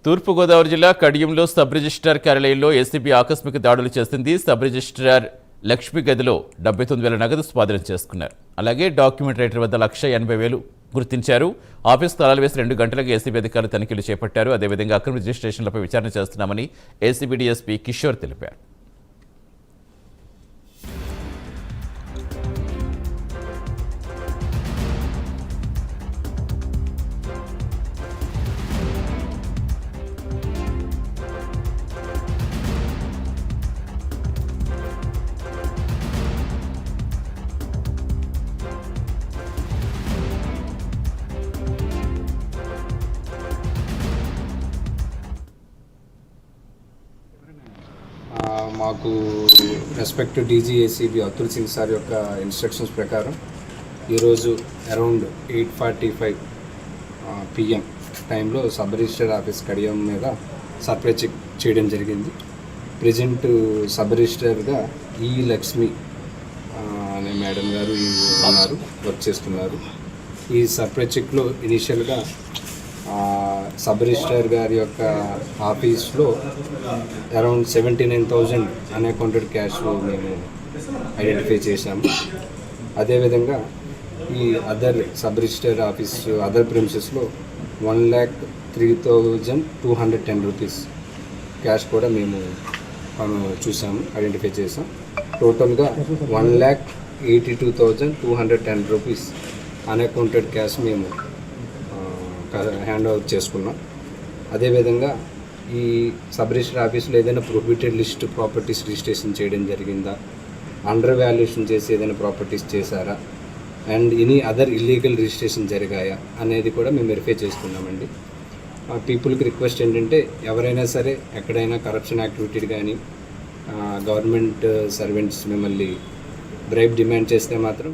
తూర్పుగోదావరి జిల్లా కడియంలో sub registrar కార్యాలయంలో ACB ఆకస్మిక దాడులు చేసింది. సబ్ రిజిస్ట్రార్ లక్ష్మి గదిలో 79,000 నగదు స్వాధీనం చేసుకున్నారు. అలాగే డాక్యుమెంట్ రైటర్ వద్ద 1,80,000 గుర్తించారు. ఆఫీస్ తాళాలు వేసి 2 గంటలకు ఏసీబీ అధికారులు తనిఖీలు చేపట్టారు. అదేవిధంగా అక్రమ రిజిస్ట్రేషన్లపై విచారణ చేస్తున్నామని ఏసీబీ డీఎస్పీ కిషోర్ తెలిపారు. మాకు respect DG ACB Atul Singh sir యొక్క ఇన్స్ట్రక్షన్స్ ప్రకారం ఈరోజు అరౌండ్ 8:45 PM టైంలో సబ్ రిజిస్టర్ ఆఫీస్ కడియం మీద సర్ప్రైజ్ చెక్ చేయడం జరిగింది. ప్రజెంట్ సబ్ రిజిస్టర్గా ఈ లక్ష్మి అనే మేడం గారు ఉన్నారు, వర్క్ చేస్తున్నారు. ఈ సర్ప్రైజ్ చెక్లో ఇనిషియల్గా సబ్ రిజిస్టర్ గారి యొక్క ఆఫీస్లో అరౌండ్ 79,000 అన్అకౌంటెడ్ క్యాష్ మేము ఐడెంటిఫై చేశాము. అదేవిధంగా ఈ other sub register office other ప్రిమిసెస్లో 1,03,210 రూపీస్ క్యాష్ కూడా మేము చూసాము, ఐడెంటిఫై చేసాం. టోటల్గా 1,82,210 రూపీస్ అన్అకౌంటెడ్ క్యాష్ మేము హ్యాండ్ ఓవర్ చేసుకున్నాం. అదేవిధంగా ఈ సబ్ రిజిస్టర్ ఆఫీస్లో ఏదైనా ప్రొహిబిటెడ్ లిస్ట్ ప్రాపర్టీస్ రిజిస్ట్రేషన్ చేయడం జరిగిందా, అండర్ వాల్యుయేషన్ చేసి ఏదైనా ప్రాపర్టీస్ చేశారా, and any other illegal registration జరిగాయా అనేది కూడా మేము వెరిఫై చేస్తున్నామండి. పీపుల్కి రిక్వెస్ట్ ఏంటంటే ఎవరైనా సరే ఎక్కడైనా కరప్షన్ యాక్టివిటీ కానీ గవర్నమెంట్ సర్వెంట్స్ మిమ్మల్ని బ్రైబ్ డిమాండ్ చేస్తే మాత్రం